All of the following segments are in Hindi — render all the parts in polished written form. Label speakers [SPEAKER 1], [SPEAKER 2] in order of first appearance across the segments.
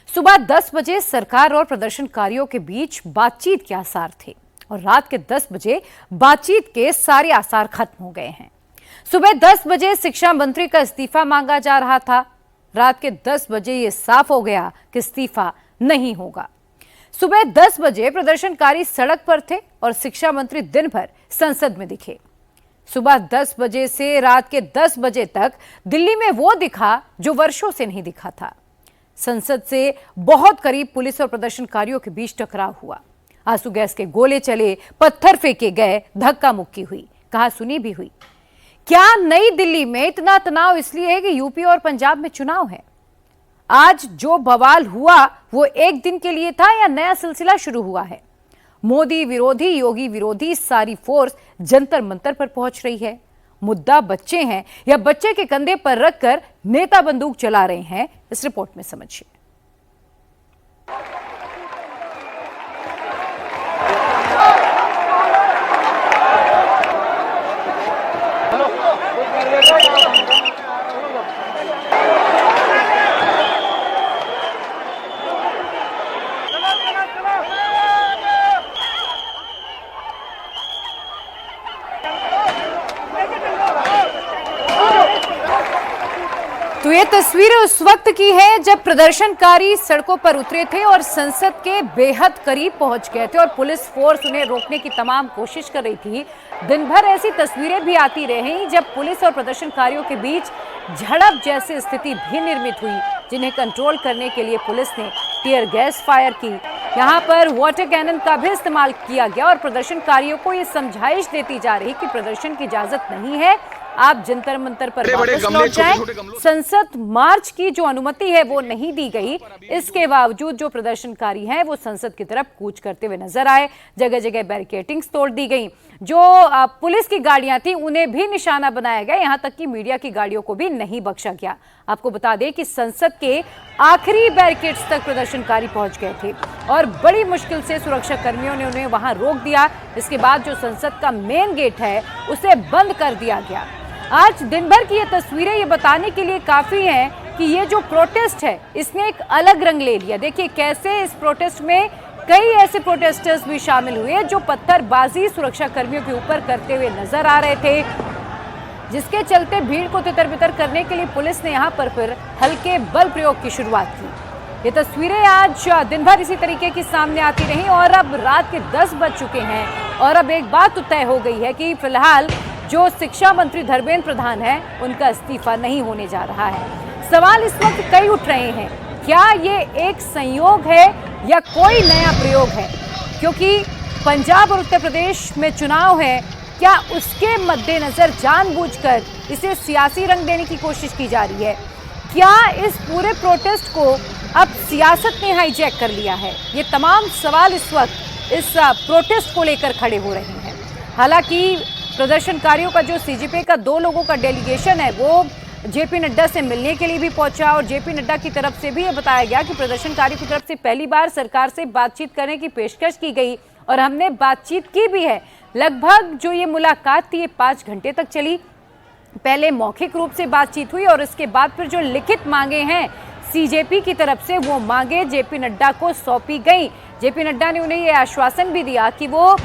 [SPEAKER 1] सुबह 10 बजे सरकार और प्रदर्शनकारियों के बीच बातचीत के आसार थे और रात के 10 बजे बातचीत के सारे आसार खत्म हो गए हैं। सुबह 10 बजे शिक्षा मंत्री का इस्तीफा मांगा जा रहा था। रात के 10 बजे यह साफ हो गया कि इस्तीफा नहीं होगा। सुबह 10 बजे प्रदर्शनकारी सड़क पर थे और शिक्षा मंत्री दिन भर संसद में दिखे। सुबह 10 बजे से रात के 10 बजे तक दिल्ली में वो दिखा जो वर्षों से नहीं दिखा था। संसद से बहुत करीब पुलिस और प्रदर्शनकारियों के बीच टकराव हुआ। आंसू गैस के गोले चले, पत्थर फेंके गए, धक्का मुक्की हुई, कहा सुनी भी हुई। क्या नई दिल्ली में इतना तनाव इसलिए है कि यूपी और पंजाब में चुनाव है? आज जो बवाल हुआ वो एक दिन के लिए था या नया सिलसिला शुरू हुआ है? मोदी विरोधी, योगी विरोधी सारी फोर्स जंतर मंतर पर पहुंच रही है। मुद्दा बच्चे हैं या बच्चे के कंधे पर रखकर नेता बंदूक चला रहे हैं? इस रिपोर्ट में समझिए। तो ये तस्वीरें उस वक्त की है जब प्रदर्शनकारी सड़कों पर उतरे थे और संसद के बेहद करीब पहुंच गए थे और पुलिस फोर्स उन्हें रोकने की तमाम कोशिश कर रही थी। दिन भर ऐसी तस्वीरें भी आती रही जब पुलिस और प्रदर्शनकारियों के बीच झड़प जैसी स्थिति भी निर्मित हुई, जिन्हें कंट्रोल करने के लिए पुलिस ने टीयर गैस फायर की। यहाँ पर वाटर कैनन का भी इस्तेमाल किया गया और प्रदर्शनकारियों को ये समझाइश देती जा रही कि प्रदर्शन की इजाजत नहीं है, आप जंतर मंतर पर वापस लौट जाएं। संसद मार्च की जो अनुमति है वो नहीं दी गई। इसके बावजूद जो प्रदर्शनकारी हैं वो संसद की तरफ कूच करते हुए नजर आए। जगह जगह बैरिकेडिंग्स तोड़ दी गई। जो पुलिस की गाड़ियां थी उन्हें भी निशाना बनाया गया। यहां तक कि मीडिया की गाड़ियों को भी नहीं बख्शा गया। आपको बता दें कि संसद के आखिरी बैरिकेड्स तक प्रदर्शनकारी पहुंच गए थे और बड़ी मुश्किल से सुरक्षा कर्मियों ने उन्हें वहां रोक दिया। इसके बाद जो संसद का मेन गेट है उसे बंद कर दिया गया। आज दिन भर की ये तस्वीरें ये बताने के लिए काफी हैं कि ये जो प्रोटेस्ट है इसने एक अलग रंग ले लिया। देखिए कैसे इस प्रोटेस्ट में कई ऐसे प्रोटेस्टर्स भी शामिल हुए जो पत्थरबाजी सुरक्षा कर्मियों के ऊपर करते हुए नजर आ रहे थे, जिसके चलते भीड़ को तितर-बितर करने के लिए पुलिस ने यहाँ पर फिर हल्के बल प्रयोग की शुरुआत की। ये तस्वीरें आज दिन भर इसी तरीके की सामने आती रहीं और अब रात के 10 बज चुके हैं और अब एक बात तो तय हो गई है कि फिलहाल जो शिक्षा मंत्री धर्मेंद्र प्रधान है उनका इस्तीफा नहीं होने जा रहा है। सवाल इस वक्त कई उठ रहे हैं, क्या ये एक संयोग है या कोई नया प्रयोग है? क्योंकि पंजाब और उत्तर प्रदेश में चुनाव है, क्या उसके मद्देनजर जानबूझकर इसे सियासी रंग देने की कोशिश की जा रही है? क्या इस पूरे प्रोटेस्ट को अब सियासत ने हाईजैक कर लिया है? ये तमाम सवाल इस वक्त इस प्रोटेस्ट को लेकर खड़े हो रहे हैं। हालांकि प्रदर्शनकारियों का जो सीजेपी का 2 लोगों का डेलीगेशन है वो जेपी नड्डा से मिलने के लिए भी पहुंचा और जेपी नड्डा की तरफ से भी ये बताया गया कि प्रदर्शनकारियों की तरफ से पहली बार सरकार से बातचीत करने की पेशकश की गई और हमने बातचीत की भी है। लगभग जो ये मुलाकात थी ये 5 घंटे तक चली। पहले मौखिक रूप से बातचीत हुई और इसके बाद फिर जो लिखित मांगे हैं सीजेपी की तरफ से वो मांगे जेपी नड्डा को सौंपी गई। जेपी नड्डा ने उन्हें ये आश्वासन भी दिया कि वो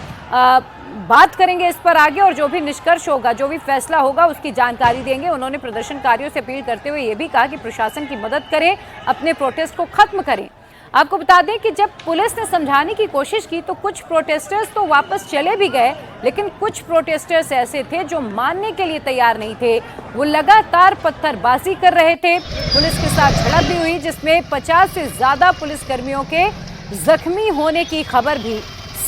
[SPEAKER 1] बात करेंगे इस पर आगे और जो भी निष्कर्ष होगा, जो भी फैसला होगा उसकी जानकारी देंगे। उन्होंने प्रदर्शनकारियों से अपील करते हुए ये भी कहा कि प्रशासन की मदद करें, अपने प्रोटेस्ट को खत्म करें। आपको बता दें कि जब पुलिस ने समझाने की कोशिश की तो कुछ प्रोटेस्टर्स तो वापस चले भी गए, लेकिन कुछ प्रोटेस्टर्स ऐसे थे जो मानने के लिए तैयार नहीं थे। वो लगातार पत्थरबाजी कर रहे थे। पुलिस के साथ झड़प भी हुई जिसमें 50 से ज्यादा पुलिसकर्मियों के जख्मी होने की खबर भी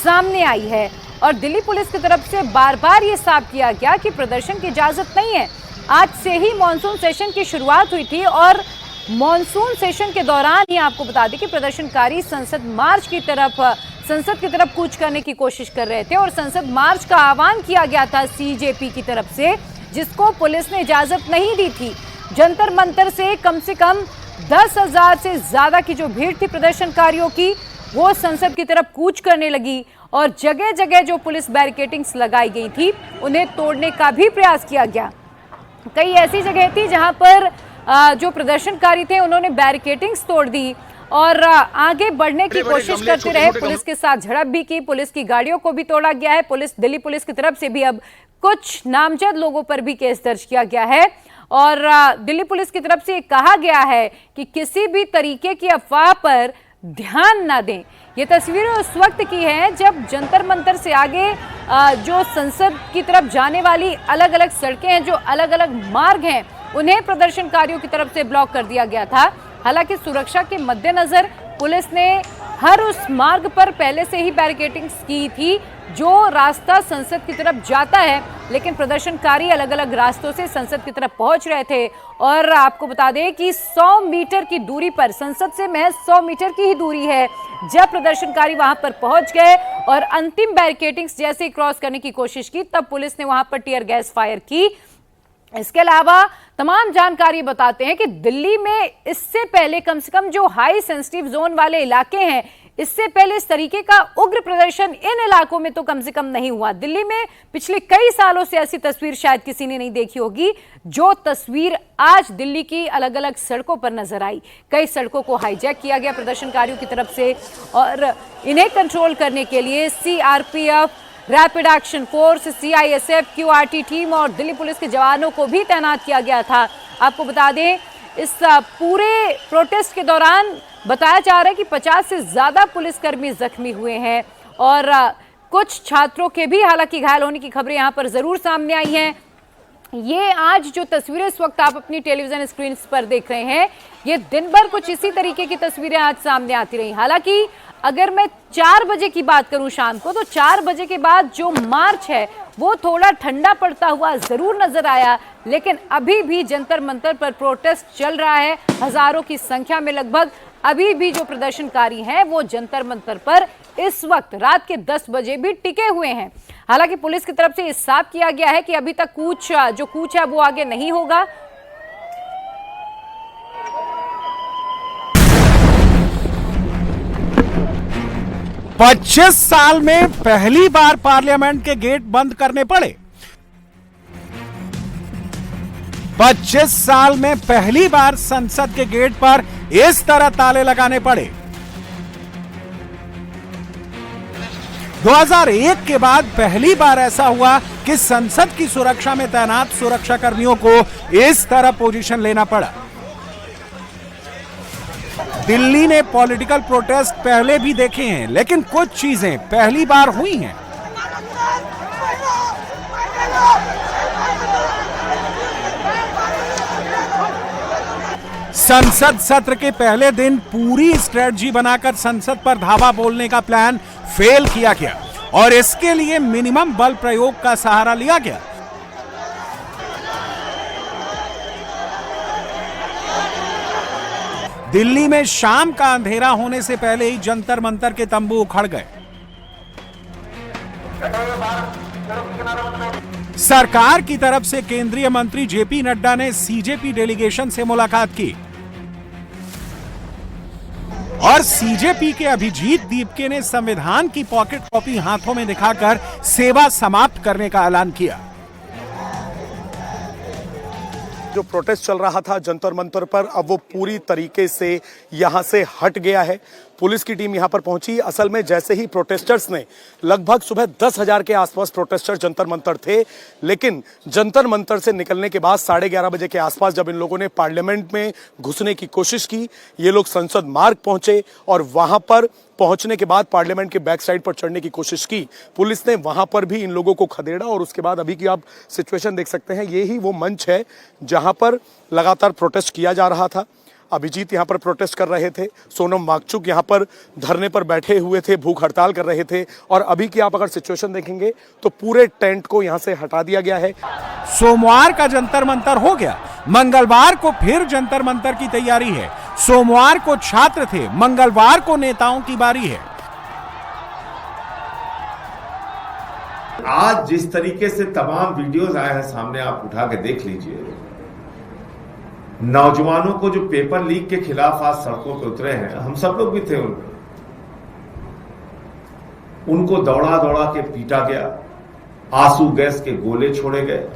[SPEAKER 1] सामने आई है और दिल्ली पुलिस की तरफ से बार बार ये साफ किया गया कि प्रदर्शन की इजाजत नहीं है। आज से ही मॉनसून सेशन की शुरुआत हुई थी और मॉनसून सेशन के दौरान ही आपको बता दें कि प्रदर्शनकारी संसद की तरफ कूच करने की कोशिश कर रहे थे और संसद मार्च का आह्वान किया गया था सीजेपी की तरफ से, जिसको पुलिस ने इजाजत नहीं दी थी। जंतर मंतर से कम 10,000 से ज्यादा की जो भीड़ थी प्रदर्शनकारियों की वो संसद की तरफ कूच करने लगी और जगह जगह जो पुलिस बैरिकेडिंग्स लगाई गई थी उन्हें तोड़ने का भी प्रयास किया गया। कई ऐसी जगह थी जहां पर जो प्रदर्शनकारी थे उन्होंने बैरिकेडिंग्स तोड़ दी और आगे बढ़ने की कोशिश करते रहे। पुलिस के साथ झड़प भी की, पुलिस की गाड़ियों को भी तोड़ा गया है। दिल्ली पुलिस की तरफ से भी अब कुछ नामजद लोगों पर भी केस दर्ज किया गया है और दिल्ली पुलिस की तरफ से कहा गया है कि किसी भी तरीके की अफवाह पर ध्यान ना दें। ये तस्वीरें उस वक्त की हैं जब जंतर मंतर से आगे जो संसद की तरफ जाने वाली अलग अलग सड़कें हैं, जो अलग अलग मार्ग हैं, उन्हें प्रदर्शनकारियों की तरफ से ब्लॉक कर दिया गया था। हालांकि सुरक्षा के मद्देनजर पुलिस ने हर उस मार्ग पर पहले से ही बैरिकेडिंग्स की थी जो रास्ता संसद की तरफ जाता है, लेकिन प्रदर्शनकारी अलग अलग रास्तों से संसद की तरफ पहुंच रहे थे। और आपको बता दें कि 100 मीटर की दूरी पर, संसद से महज 100 मीटर की ही दूरी है, जब प्रदर्शनकारी वहां पर पहुंच गए और अंतिम बैरिकेडिंग्स जैसे क्रॉस करने की कोशिश की, तब पुलिस ने वहां पर टीयर गैस फायर की। इसके अलावा तमाम जानकारी बताते हैं कि दिल्ली में इससे पहले कम से कम जो हाई सेंसिटिव जोन वाले इलाके हैं, इससे पहले इस तरीके का उग्र प्रदर्शन इन इलाकों में तो कम से कम नहीं हुआ। दिल्ली में पिछले कई सालों से ऐसी तस्वीर शायद किसी ने नहीं देखी होगी जो तस्वीर आज दिल्ली की अलग अलग सड़कों पर नजर आई। कई सड़कों को हाईजैक किया गया प्रदर्शनकारियों की तरफ से और इन्हें कंट्रोल करने के लिए CRPF, rapid action force, CISF, QRT team और दिल्ली पुलिस के जवानों को भी तैनात किया गया था। आपको बता दें इस पूरे प्रोटेस्ट के दौरान बताया जा रहा है कि 50 से ज्यादा पुलिसकर्मी जख्मी हुए हैं और कुछ छात्रों के भी हालांकि घायल होने की खबरें यहां पर जरूर सामने आई हैं। ये आज जो तस्वीरें इस वक्त आप अपनी टेलीविजन स्क्रीन पर देख रहे हैं, ये दिन भर कुछ इसी तरीके की तस्वीरें आज सामने आती रही। हालांकि अगर मैं 4 बजे की बात करूं शाम को, तो 4 बजे के बाद जो मार्च है वो थोड़ा ठंडा पड़ता हुआ जरूर नजर आया, लेकिन अभी भी जंतर मंतर पर प्रोटेस्ट चल रहा है। हजारों की संख्या में लगभग अभी भी जो प्रदर्शनकारी हैं वो जंतर मंतर पर इस वक्त रात के 10 बजे भी टिके हुए हैं। हालांकि पुलिस की तरफ से इस साफ किया गया है कि अभी तक कूच है वो आगे नहीं होगा।
[SPEAKER 2] पच्चीस साल में पहली बार पार्लियामेंट के गेट बंद करने पड़े। 25 साल में पहली बार संसद के गेट पर इस तरह ताले लगाने पड़े। 2001 के बाद पहली बार ऐसा हुआ कि संसद की सुरक्षा में तैनात सुरक्षा कर्मियों को इस तरह पोजीशन लेना पड़ा। दिल्ली ने पॉलिटिकल प्रोटेस्ट पहले भी देखे हैं, लेकिन कुछ चीजें पहली बार हुई हैं। संसद सत्र के पहले दिन पूरी स्ट्रेटजी बनाकर संसद पर धावा बोलने का प्लान फेल किया गया और इसके लिए मिनिमम बल प्रयोग का सहारा लिया गया। दिल्ली में शाम का अंधेरा होने से पहले ही जंतर मंतर के तंबू उखड़ गए। सरकार की तरफ से केंद्रीय मंत्री जेपी नड्डा ने सीजेपी डेलीगेशन से मुलाकात की और सीजेपी के अभिजीत दीपके ने संविधान की पॉकेट कॉपी हाथों में दिखाकर सेवा समाप्त करने का ऐलान किया।
[SPEAKER 3] जो प्रोटेस्ट चल रहा था जंतर मंतर पर, अब वो पूरी तरीके से यहां से हट गया है। पुलिस की टीम यहां पर पहुंची। असल में जैसे ही प्रोटेस्टर्स ने, लगभग सुबह 10,000 के आसपास प्रोटेस्टर्स जंतर मंतर थे, लेकिन जंतर मंतर से निकलने के बाद 11:30 बजे के आसपास जब इन लोगों ने पार्लियामेंट में घुसने की कोशिश की, ये लोग संसद मार्ग पहुंचे और वहां पर पहुंचने के बाद पार्लियामेंट के बैक साइड पर चढ़ने की कोशिश की। पुलिस ने वहां पर भी इन लोगों को खदेड़ा और उसके बाद अभी की आप सिचुएशन देख सकते हैं। ये ही वो मंच है जहां पर लगातार प्रोटेस्ट किया जा रहा था। अभिजीत यहां पर प्रोटेस्ट कर रहे थे, सोनम वांगचुक यहां पर धरने पर बैठे हुए थे, भूख हड़ताल कर रहे थे और अभी की आप अगर सिचुएशन देखेंगे तो पूरे टेंट को यहां से हटा दिया गया है।
[SPEAKER 2] सोमवार का जंतर मंतर हो गया, मंगलवार को फिर जंतर मंतर की तैयारी है। सोमवार को छात्र थे, मंगलवार को नेताओं की बारी है।
[SPEAKER 4] आज जिस तरीके से तमाम वीडियोस आए हैं सामने, आप उठा के देख लीजिए। नौजवानों को जो पेपर लीक के खिलाफ आज सड़कों पर उतरे हैं, हम सब लोग भी थे उनमें, उनको दौड़ा दौड़ा के पीटा गया, आंसू गैस के गोले छोड़े गए,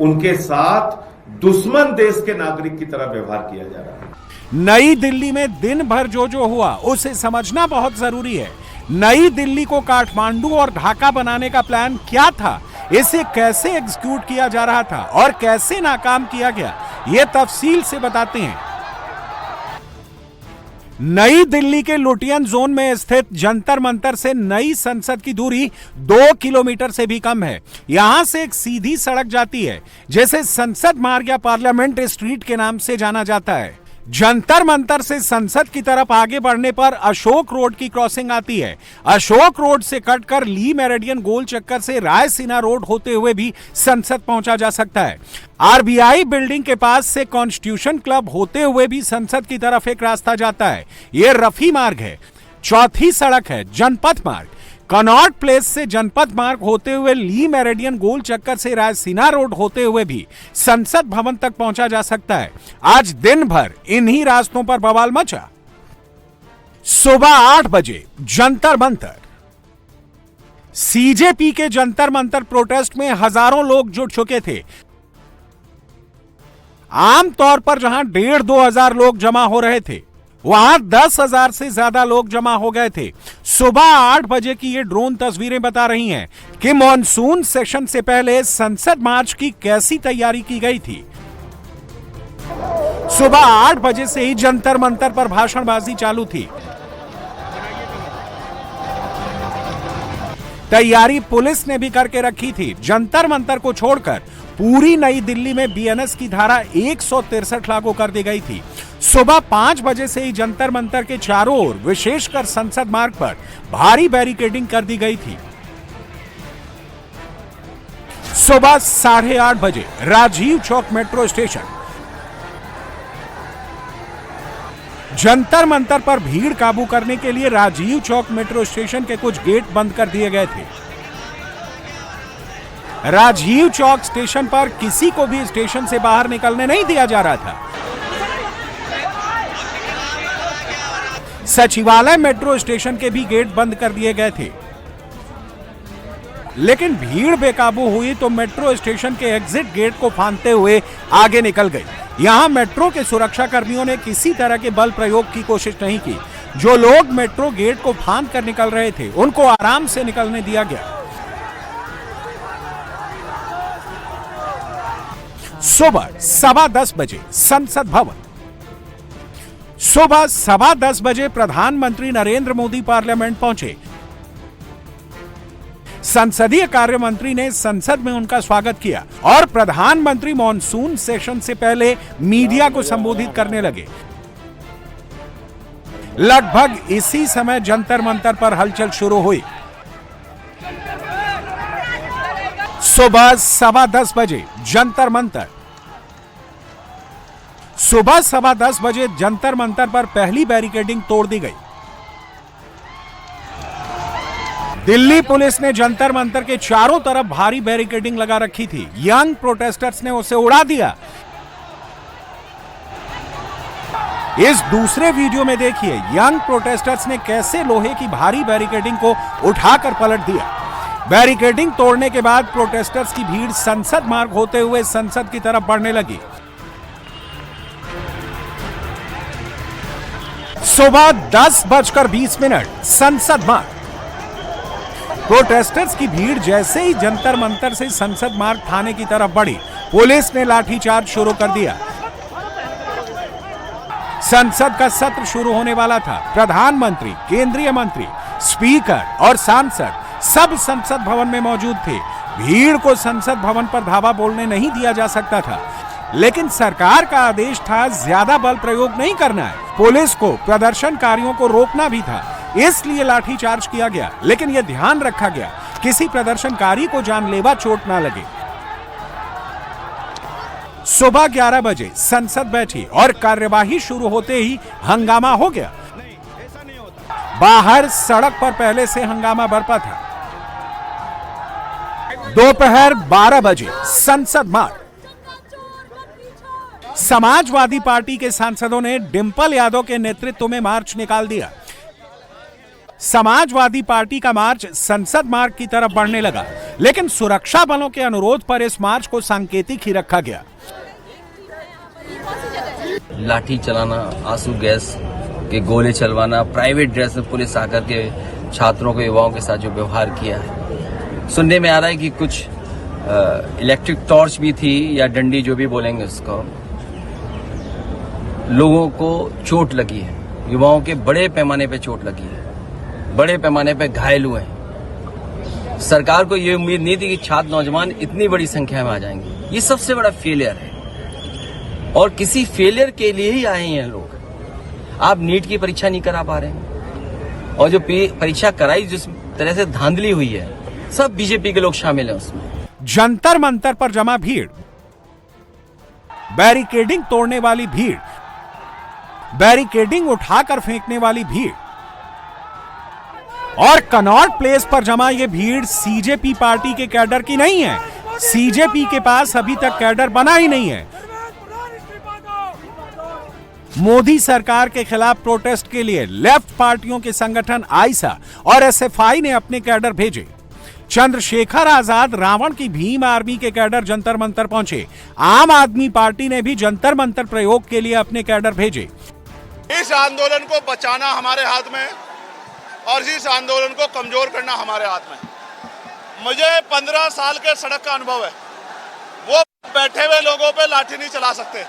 [SPEAKER 4] उनके साथ दुश्मन देश के नागरिक की तरह व्यवहार किया जा रहा है।
[SPEAKER 2] नई दिल्ली में दिन भर जो हुआ उसे समझना बहुत जरूरी है। नई दिल्ली को काठमांडू और ढाका बनाने का प्लान क्या था, इसे कैसे एग्जीक्यूट किया जा रहा था और कैसे नाकाम किया गया, ये तफसील से बताते हैं। नई दिल्ली के लुटियन जोन में स्थित जंतर मंतर से नई संसद की दूरी 2 किलोमीटर से भी कम है। यहां से एक सीधी सड़क जाती है जिसे संसद मार्ग या पार्लियामेंट स्ट्रीट के नाम से जाना जाता है। जंतर मंतर से संसद की तरफ आगे बढ़ने पर अशोक रोड की क्रॉसिंग आती है। अशोक रोड से कटकर ली मेरिडियन गोल चक्कर से रायसीना रोड होते हुए भी संसद पहुंचा जा सकता है। आरबीआई बिल्डिंग के पास से कॉन्स्टिट्यूशन क्लब होते हुए भी संसद की तरफ एक रास्ता जाता है, यह रफी मार्ग है। चौथी सड़क है जनपथ मार्ग। कनॉट प्लेस से जनपथ मार्ग होते हुए ली मेरिडियन गोल चक्कर से रायसीना रोड होते हुए भी संसद भवन तक पहुंचा जा सकता है। आज दिन भर इन्हीं रास्तों पर बवाल मचा। सुबह 8 बजे जंतर मंतर। सीजेपी के जंतर मंतर प्रोटेस्ट में हजारों लोग जुट चुके थे। आमतौर पर जहां 1,500-2 हजार लोग जमा हो रहे थे, वहां 10,000 से ज्यादा लोग जमा हो गए थे। सुबह 8 बजे की ये ड्रोन तस्वीरें बता रही हैं कि मॉनसून सेशन से पहले संसद मार्च की कैसी तैयारी की गई थी। सुबह 8 बजे से ही जंतर मंतर पर भाषणबाजी चालू थी। तैयारी पुलिस ने भी करके रखी थी। जंतर मंतर को छोड़कर पूरी नई दिल्ली में बीएनएस की धारा 163 लागू कर दी गई थी। सुबह 5 बजे से ही जंतर मंतर के चारों ओर, विशेषकर संसद मार्ग पर भारी बैरिकेडिंग कर दी गई थी। सुबह 8:30 बजे राजीव चौक मेट्रो स्टेशन। जंतर मंतर पर भीड़ काबू करने के लिए राजीव चौक मेट्रो स्टेशन के कुछ गेट बंद कर दिए गए थे। राजीव चौक स्टेशन पर किसी को भी स्टेशन से बाहर निकलने नहीं दिया जा रहा था। सचिवालय मेट्रो स्टेशन के भी गेट बंद कर दिए गए थे। लेकिन भीड़ बेकाबू हुई तो मेट्रो स्टेशन के एग्जिट गेट को फांदते हुए आगे निकल गई। यहां मेट्रो के सुरक्षा कर्मियों ने किसी तरह के बल प्रयोग की कोशिश नहीं की। जो लोग मेट्रो गेट को फांद कर निकल रहे थे, उनको आराम से निकलने दिया गया। सुबह 10:15 बजे संसद भवन। सुबह 10:15 बजे प्रधानमंत्री नरेंद्र मोदी पार्लियामेंट पहुंचे। संसदीय कार्य मंत्री ने संसद में उनका स्वागत किया और प्रधानमंत्री मॉनसून सेशन से पहले मीडिया को संबोधित करने लगे। लगभग इसी समय जंतर मंतर पर हलचल शुरू हुई। सुबह 10:15 बजे जंतर मंतर। सुबह 10:15 बजे जंतर मंतर पर पहली बैरिकेडिंग तोड़ दी गई। दिल्ली पुलिस ने जंतर मंतर के चारों तरफ भारी बैरिकेडिंग लगा रखी थी। यंग प्रोटेस्टर्स ने उसे उड़ा दिया। इस दूसरे वीडियो में देखिए यंग प्रोटेस्टर्स ने कैसे लोहे की भारी बैरिकेडिंग को उठाकर पलट दिया। बैरिकेडिंग तोड़ने के बाद प्रोटेस्टर्स की भीड़ संसद मार्ग होते हुए संसद की तरफ बढ़ने लगी। सुबह 10:20 संसद मार्ग। प्रोटेस्टर्स की भीड़ जैसे ही जंतर मंतर से संसद मार्ग थाने की तरफ बढ़ी, पुलिस ने लाठीचार्ज शुरू कर दिया। संसद का सत्र शुरू होने वाला था। प्रधानमंत्री, केंद्रीय मंत्री, स्पीकर और सांसद सब संसद भवन में मौजूद थे। भीड़ को संसद भवन पर धावा बोलने नहीं दिया जा सकता था, लेकिन सरकार का आदेश था ज्यादा बल प्रयोग नहीं करना है। पुलिस को प्रदर्शनकारियों को रोकना भी था, इसलिए लाठीचार्ज किया गया। लेकिन यह ध्यान रखा गया किसी प्रदर्शनकारी को जानलेवा चोट ना लगे। सुबह 11 बजे संसद बैठी और कार्यवाही शुरू होते ही हंगामा हो गया। बाहर सड़क पर पहले से हंगामा बरपा था। दोपहर 12 बजे संसद मार्ग। समाजवादी पार्टी के सांसदों ने डिंपल यादव के नेतृत्व में मार्च निकाल दिया। समाजवादी पार्टी का मार्च संसद मार्ग की तरफ बढ़ने लगा, लेकिन सुरक्षा बलों के अनुरोध पर इस मार्च को सांकेतिक ही रखा गया।
[SPEAKER 5] लाठी चलाना, आंसू गैस के गोले चलवाना, प्राइवेट ड्रेस में पुलिस आकर के छात्रों को, युवाओं के साथ जो व्यवहार किया है। सुनने में आ रहा है कि कुछ इलेक्ट्रिक टॉर्च भी थी या डंडी, जो भी बोलेंगे उसको। लोगों को चोट लगी है, युवाओं के बड़े पैमाने पे चोट लगी है, बड़े पैमाने पे घायल हुए हैं। सरकार को ये उम्मीद नहीं थी कि छात्र नौजवान इतनी बड़ी संख्या में आ जाएंगे। ये सबसे बड़ा फेलियर है और किसी फेलियर के लिए ही आए हैं लोग। आप नीट की परीक्षा नहीं करा पा रहे हैं और जो परीक्षा कराई, जिस तरह से धांधली हुई है, सब बीजेपी के लोग शामिल हैं उसमें।
[SPEAKER 2] जंतर मंतर पर जमा भीड़, बैरिकेडिंग तोड़ने वाली भीड़, बैरिकेडिंग उठाकर फेंकने वाली भीड़ और कनॉट प्लेस पर जमा यह भीड़ सीजेपी पार्टी के कैडर की नहीं है। सीजेपी के पास अभी तक कैडर बना ही नहीं है। मोदी सरकार के खिलाफ प्रोटेस्ट के लिए लेफ्ट पार्टियों के संगठन आइसा और एसएफआई ने अपने कैडर भेजे। चंद्रशेखर आजाद, रावण की भीम आर्मी के कैडर जंतर मंतर पहुंचे। आम आदमी पार्टी ने भी जंतर मंतर प्रयोग के लिए अपने कैडर भेजे।
[SPEAKER 6] इस आंदोलन को बचाना हमारे हाथ में और इस आंदोलन को कमजोर करना हमारे हाथ में। मुझे 15 साल के सड़क का अनुभव है। वो बैठे हुए लोगों पे लाठी नहीं चला सकते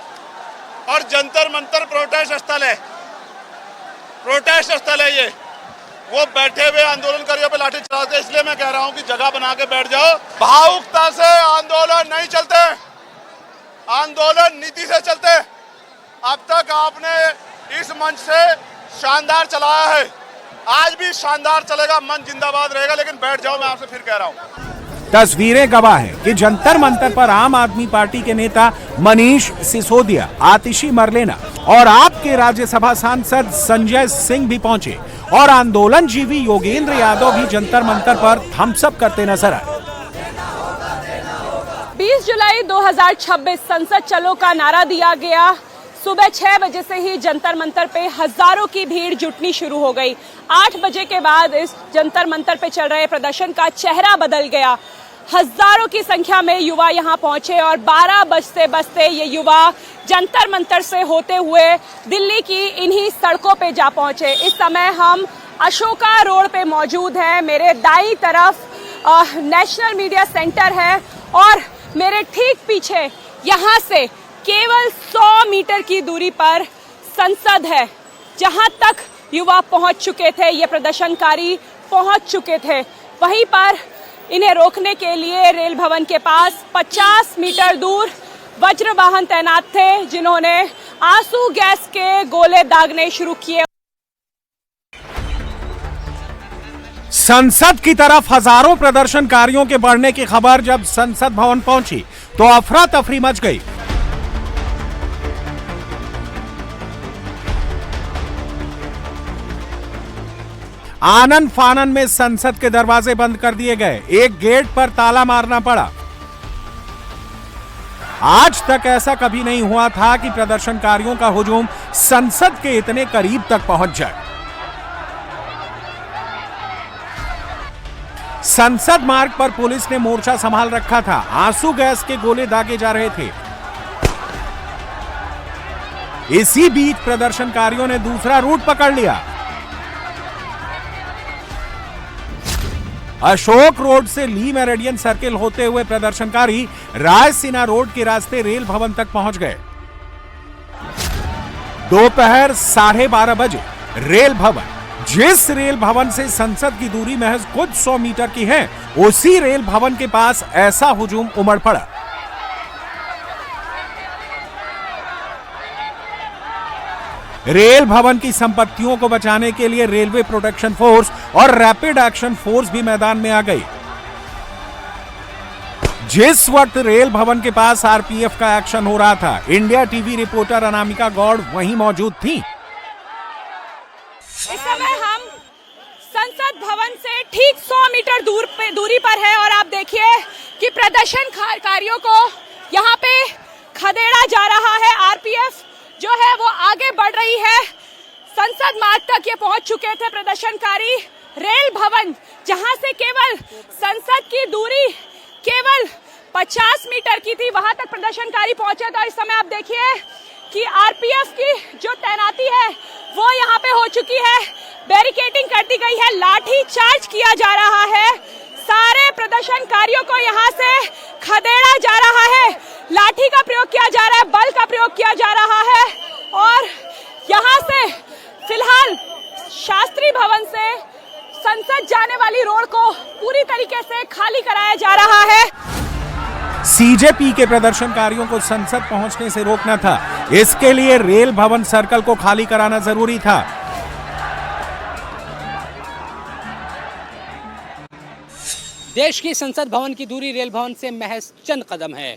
[SPEAKER 6] और जंतर मंतर प्रोटेस्ट स्थल है, प्रोटेस्ट स्थल है ये। वो बैठे हुए आंदोलनकारियों पे लाठी चलाते। इसलिए मैं कह रहा हूं कि जगह बना के बैठ जाओ। भावुकता से आंदोलन नहीं चलते, आंदोलन नीति से चलते। अब तक आपने इस मंच से शानदार चलाया है, आज भी शानदार चलेगा, मन जिंदाबाद रहेगा। लेकिन बैठ जाओ, मैं आपसे फिर कह रहा हूं।
[SPEAKER 2] तस्वीरें गवाह हैं कि जंतर मंतर पर आम आदमी पार्टी के नेता मनीष सिसोदिया, आतिशी मरलेना और आपके राज्यसभा सांसद संजय सिंह भी पहुंचे और आंदोलन जीवी योगेंद्र यादव भी जंतर मंतर पर थम्स अप करते नजर आए।
[SPEAKER 7] 20 जुलाई 2026 संसद चलो का नारा दिया गया। सुबह 6 बजे से ही जंतर मंतर पे हजारों की भीड़ जुटनी शुरू हो गई। 8 बजे के बाद इस जंतर मंतर पे चल रहे प्रदर्शन का चेहरा बदल गया। हजारों की संख्या में युवा यहां पहुंचे और 12 बजते बजते ये युवा जंतर मंतर से होते हुए दिल्ली की इन्हीं सड़कों पे जा पहुंचे। इस समय हम अशोका रोड पे मौजूद हैं। मेरे दाईं तरफ नेशनल मीडिया सेंटर है और मेरे ठीक पीछे यहां से केवल 100 मीटर की दूरी पर संसद है, जहां तक युवा पहुंच चुके थे, ये प्रदर्शनकारी पहुंच चुके थे। वहीं पर इन्हें रोकने के लिए रेल भवन के पास 50 मीटर दूर वज्र वाहन तैनात थे, जिन्होंने आंसू गैस के गोले दागने शुरू किए।
[SPEAKER 2] संसद की तरफ हजारों प्रदर्शनकारियों के बढ़ने की खबर जब संसद भवन पहुंची तो अफरा तफरी मच गई। आनन फानन में संसद के दरवाजे बंद कर दिए गए, एक गेट पर ताला मारना पड़ा। आज तक ऐसा कभी नहीं हुआ था कि प्रदर्शनकारियों का हुजूम संसद के इतने करीब तक पहुंच जाए। संसद मार्ग पर पुलिस ने मोर्चा संभाल रखा था। आंसू गैस के गोले दागे जा रहे थे। इसी बीच प्रदर्शनकारियों ने दूसरा रूट पकड़ लिया। अशोक रोड से ली मेरिडियन सर्किल होते हुए प्रदर्शनकारी रायसीना रोड के रास्ते रेल भवन तक पहुंच गए। दोपहर 12:30 बजे रेल भवन, जिस रेल भवन से संसद की दूरी महज कुछ 100 मीटर की है, उसी रेल भवन के पास ऐसा हुजूम उमड़ पड़ा। रेल भवन की संपत्तियों को बचाने के लिए रेलवे प्रोटेक्शन फोर्स और रैपिड एक्शन फोर्स भी मैदान में आ गई। जिस वक्त रेल भवन के पास आरपीएफ का एक्शन हो रहा था, India TV reporter Anamika Gaur वहीं मौजूद थी।
[SPEAKER 7] इस समय हम संसद भवन से ठीक 100 मीटर दूरी पर है और आप देखिए कि प्रदर्शनकारियों को यहाँ पे खदेड़ा जा रहा है। आरपीएफ जो है वो आगे बढ़ रही है। संसद मार्ग तक ये पहुंच चुके थे प्रदर्शनकारी। रेल भवन, जहां से केवल संसद की दूरी केवल 50 मीटर की थी, वहां तक प्रदर्शनकारी पहुंचे। तो इस समय आप देखिए कि आरपीएफ की जो तैनाती है वो यहाँ पे हो चुकी है, बैरिकेडिंग कर दी गई है, लाठी चार्ज किया जा रहा है, सारे प्रदर्शनकारियों को यहाँ से खदेड़ा जा रहा है, लाठी का प्रयोग किया जा रहा है, बल का प्रयोग किया जा रहा है और यहाँ से फिलहाल शास्त्री भवन से संसद जाने वाली रोड को पूरी तरीके से खाली कराया जा रहा है।
[SPEAKER 2] सीजेपी के प्रदर्शनकारियों को संसद पहुंचने से रोकना था, इसके लिए रेल भवन सर्कल को खाली कराना जरूरी था।
[SPEAKER 8] देश की संसद भवन की दूरी रेल भवन से महज चंद कदम है।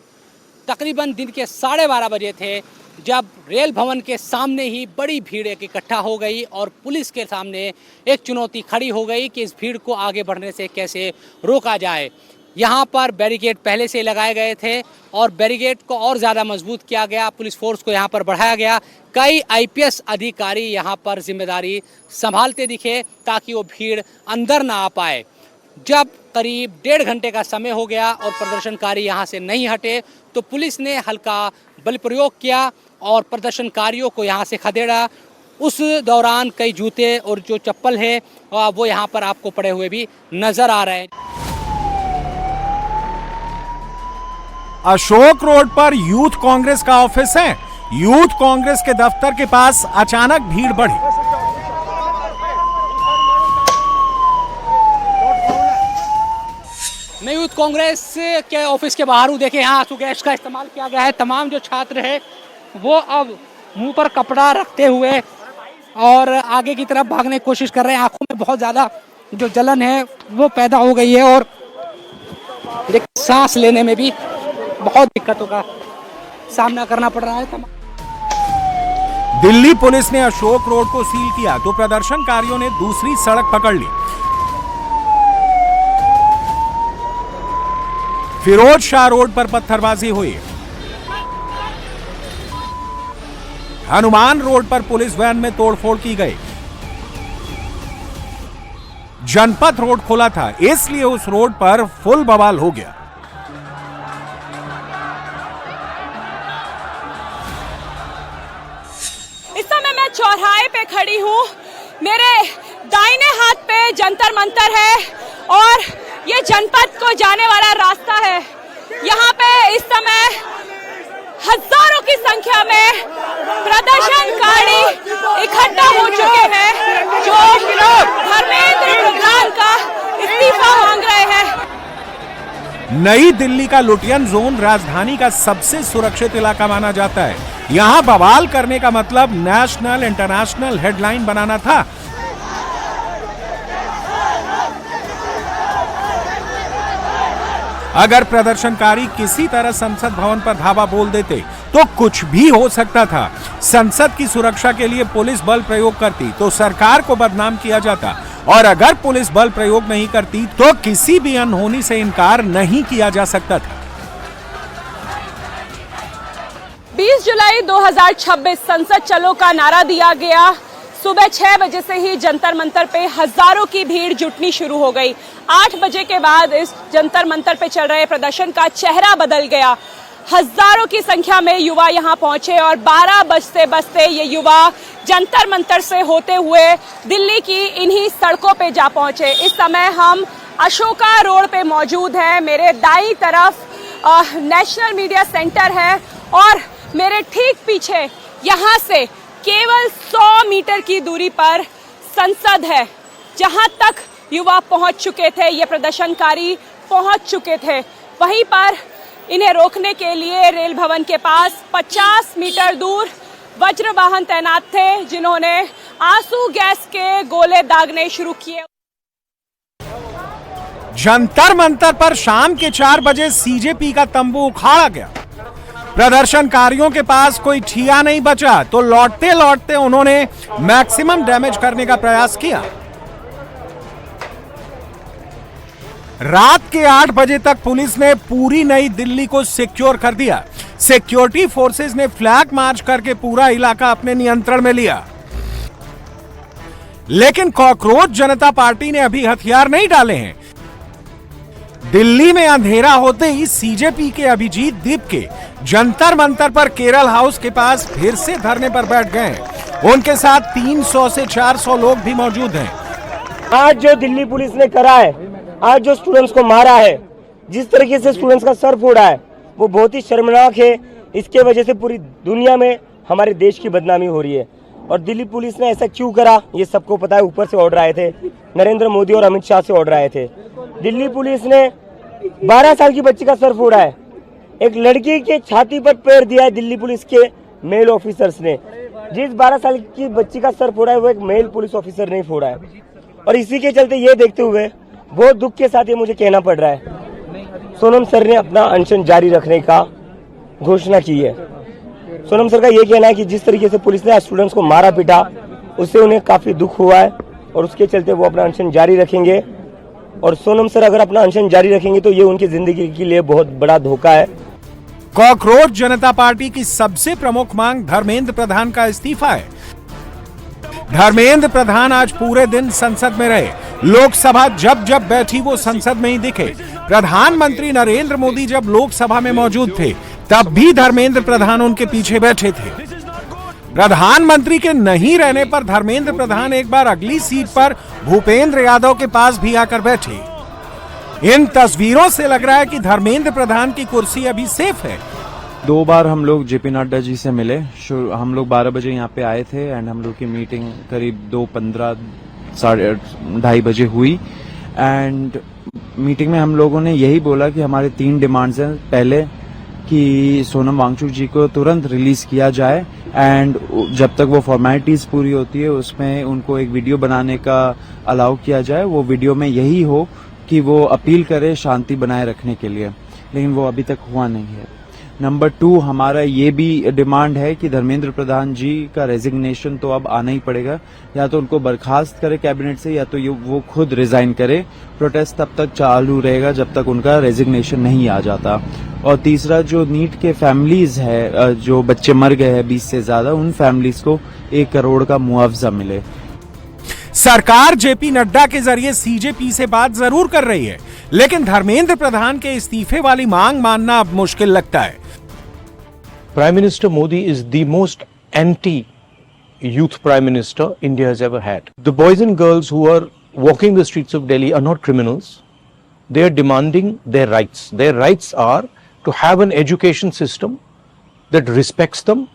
[SPEAKER 8] तकरीबन दिन के 12:30 बजे थे जब रेल भवन के सामने ही बड़ी भीड़ इकट्ठा हो गई और पुलिस के सामने एक चुनौती खड़ी हो गई कि इस भीड़ को आगे बढ़ने से कैसे रोका जाए। यहाँ पर बैरिकेड पहले से लगाए गए थे और बैरिकेड को और ज़्यादा मजबूत किया गया, पुलिस फोर्स को यहाँ पर बढ़ाया गया। कई आईपीएस अधिकारी यहाँ पर जिम्मेदारी संभालते दिखे ताकि वो भीड़ अंदर ना आ पाए। जब करीब 1.5 घंटे का समय हो गया और प्रदर्शनकारी यहाँ से नहीं हटे तो पुलिस ने हल्का बल प्रयोग किया और प्रदर्शनकारियों को यहाँ से खदेड़ा। उस दौरान कई जूते और जो चप्पल है वो यहाँ पर आपको पड़े हुए भी नजर आ रहे हैं।
[SPEAKER 2] अशोक रोड पर यूथ कांग्रेस का ऑफिस है। यूथ कांग्रेस के दफ्तर के पास अचानक भीड़ बढ़ी।
[SPEAKER 8] मैं यूथ कांग्रेस के ऑफिस के बाहर हूँ। देखिए यहाँ आंसू गैस का इस्तेमाल किया गया है। तमाम जो छात्र है वो अब मुंह पर कपड़ा रखते हुए और आगे की तरफ भागने की कोशिश कर रहे हैं। आंखों में बहुत ज़्यादा जो जलन है वो पैदा हो गई है और सांस लेने में भी बहुत दिक्कतों का सामना करना पड़ रहा है।
[SPEAKER 2] दिल्ली पुलिस ने अशोक रोड को सील किया तो प्रदर्शनकारियों ने दूसरी सड़क पकड़ ली। फिरोज शाह रोड पर पत्थरबाजी हुई। हनुमान रोड पर पुलिस वैन में तोड़फोड़ की गई। जनपथ रोड खुला था इसलिए उस रोड पर फुल बवाल हो गया।
[SPEAKER 7] इस समय मैं चौराहे पे खड़ी हूँ। मेरे दाहिने हाथ पे जंतर मंतर है और ये जनपथ को जाने वाला रास्ता है। यहाँ पे इस समय हजारों की संख्या में प्रदर्शनकारी इकट्ठा हो चुके हैं जो धर्मेंद्र प्रधान का इस्तीफा मांग रहे हैं।
[SPEAKER 2] नई दिल्ली का लुटियन जोन राजधानी का सबसे सुरक्षित इलाका माना जाता है। यहां बवाल करने का मतलब नेशनल इंटरनेशनल हेडलाइन बनाना था। अगर प्रदर्शनकारी किसी तरह संसद भवन पर धावा बोल देते तो कुछ भी हो सकता था। संसद की सुरक्षा के लिए पुलिस बल प्रयोग करती तो सरकार को बदनाम किया जाता और अगर पुलिस बल प्रयोग नहीं करती तो किसी भी अनहोनी से इनकार नहीं किया जा सकता था।
[SPEAKER 7] 20 जुलाई 2026 संसद चलो का नारा दिया गया। सुबह 6 बजे से ही जंतर मंतर पे हजारों की भीड़ जुटनी शुरू हो गई। 8 बजे के बाद इस जंतर मंतर पे चल रहे प्रदर्शन का चेहरा बदल गया। हजारों की संख्या में युवा यहां पहुंचे और 12 बजते ये युवा जंतर मंतर से होते हुए दिल्ली की इन्हीं सड़कों पे जा पहुंचे। इस समय हम अशोका रोड पे मौजूद हैं। मेरे दाईं तरफ नेशनल मीडिया सेंटर है और मेरे ठीक पीछे यहाँ से केवल 100 मीटर की दूरी पर संसद है, जहां तक युवा पहुंच चुके थे, ये प्रदर्शनकारी पहुंच चुके थे। वहीं पर इन्हें रोकने के लिए रेल भवन के पास 50 मीटर दूर वज्र वाहन तैनात थे, जिन्होंने आंसू गैस के गोले दागने शुरू किए।
[SPEAKER 2] जंतर मंतर पर शाम के 4 बजे सीजेपी का तंबू उखाड़ा गया। प्रदर्शनकारियों के पास कोई ठिया नहीं बचा तो लौटते लौटते उन्होंने मैक्सिमम डैमेज करने का प्रयास किया। रात के 8 बजे तक पुलिस ने पूरी नई दिल्ली को सिक्योर कर दिया। सिक्योरिटी फोर्सेस ने फ्लैग मार्च करके पूरा इलाका अपने नियंत्रण में लिया। लेकिन कॉकरोच जनता पार्टी ने अभी हथियार नहीं डाले हैं। दिल्ली में अंधेरा होते ही सीजेपी के अभिजीत दीप के जंतर मंतर पर केरल हाउस के पास फिर से धरने पर बैठ गए। उनके साथ 300 से 400 लोग भी मौजूद हैं।
[SPEAKER 9] आज जो दिल्ली पुलिस ने करा है, आज जो स्टूडेंट्स को मारा है, जिस तरीके से स्टूडेंट्स का सर फोड़ा है, वो बहुत ही शर्मनाक है। इसके वजह से पूरी दुनिया में हमारे देश की बदनामी हो रही है। और दिल्ली पुलिस ने ऐसा क्यों करा, ये सबको पता है। ऊपर से ऑर्डर आए थे, नरेंद्र मोदी और अमित शाह से ऑर्डर आए थे। दिल्ली पुलिस ने 12 साल की बच्ची का सर फोड़ा है। एक लड़की के छाती पर पैर दिया है दिल्ली पुलिस के मेल ऑफिसर्स ने। जिस 12 साल की बच्ची का सर फोड़ा है वो एक मेल पुलिस ऑफिसर ने फोड़ा है। और इसी के चलते ये देखते हुए बहुत दुख के साथ ये मुझे कहना पड़ रहा है, सोनम सर ने अपना अनशन जारी रखने का घोषणा की है। सोनम सर का ये कहना है कि जिस तरीके से पुलिस ने स्टूडेंट्स को मारा पीटा, उससे उन्हें काफी दुख हुआ है और उसके चलते वो अपना अनशन जारी रखेंगे। और सोनम सर अगर अपना अनशन जारी रखेंगे तो ये उनकी जिंदगी के लिए बहुत बड़ा धोखा है।
[SPEAKER 2] कॉकरोच जनता पार्टी की सबसे प्रमुख मांग धर्मेंद्र प्रधान का इस्तीफा है। धर्मेंद्र प्रधान आज पूरे दिन संसद में रहे। लोकसभा जब जब बैठी वो संसद में ही दिखे। प्रधानमंत्री नरेंद्र मोदी जब लोकसभा में मौजूद थे तब भी धर्मेंद्र प्रधान उनके पीछे बैठे थे। प्रधानमंत्री के नहीं रहने पर धर्मेंद्र प्रधान एक बार अगली सीट पर भूपेंद्र यादव के पास भी आकर बैठे। इन तस्वीरों से लग रहा है कि धर्मेंद्र प्रधान की कुर्सी अभी सेफ है।
[SPEAKER 10] 2 बार हम लोग जेपी नड्डा जी से मिले। हम लोग 12 बजे यहाँ पे आए थे एंड हम लोग की मीटिंग करीब 2:15 2:30 बजे हुई। एंड मीटिंग में हम लोगों ने यही बोला कि हमारे 3 डिमांड्स हैं। पहले कि सोनम वांगचुक जी को तुरंत रिलीज किया जाए एंड जब तक वो फॉर्मेलिटीज पूरी होती है उसमें उनको एक वीडियो बनाने का अलाउ किया जाए। वो वीडियो में यही हो कि वो अपील करे शांति बनाए रखने के लिए, लेकिन वो अभी तक हुआ नहीं है। नंबर 2 हमारा ये भी डिमांड है कि धर्मेंद्र प्रधान जी का रेजिग्नेशन तो अब आना ही पड़ेगा। या तो उनको बर्खास्त करे कैबिनेट से या तो वो खुद रिजाइन करे। प्रोटेस्ट तब तक चालू रहेगा जब तक उनका रेजिग्नेशन नहीं आ जाता। और तीसरा जो नीट के फैमिलीज है, जो बच्चे मर गए हैं 20 से ज्यादा, उन फैमिलीज को 1 करोड़ का मुआवजा मिले।
[SPEAKER 2] सरकार जेपी नड्डा के जरिए सीजेपी से बात जरूर कर रही है, लेकिन धर्मेंद्र प्रधान के इस्तीफे वाली मांग मानना अब मुश्किल लगता है।
[SPEAKER 11] Prime Minister Modi is the most anti-youth Prime Minister India has ever had. The boys and girls who are walking the streets of Delhi are not criminals. They are demanding their rights. Their rights are to have an education system that respects them,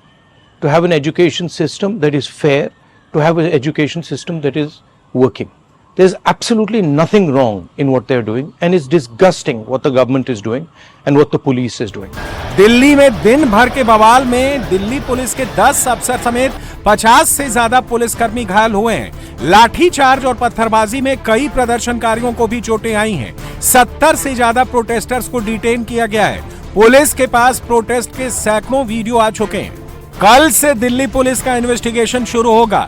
[SPEAKER 11] to have an education system that is fair, to have an education system that is working. There's absolutely nothing wrong in what they're doing, and it's disgusting what the government is doing and what the police is doing.
[SPEAKER 2] Delhi में दिन भर के बवाल में दिल्ली पुलिस के 10 अफसर समेत 50 से ज्यादा पुलिसकर्मी घायल हुए हैं। लाठीचार्ज और पत्थरबाजी में कई प्रदर्शनकारियों को भी चोटें आई हैं। 70 से ज्यादा प्रोटेस्टर्स को डिटेन किया गया है। पुलिस के पास प्रोटेस्ट के सैकड़ों वीडियो आ चुके हैं। कल से दिल्ली पुलिस का इन्वेस्टिगेशन शुरू होगा।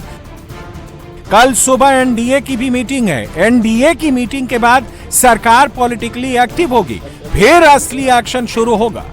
[SPEAKER 2] कल सुबह एनडीए की भी मीटिंग है। एनडीए की मीटिंग के बाद सरकार पॉलिटिकली एक्टिव होगी, फिर असली एक्शन शुरू होगा।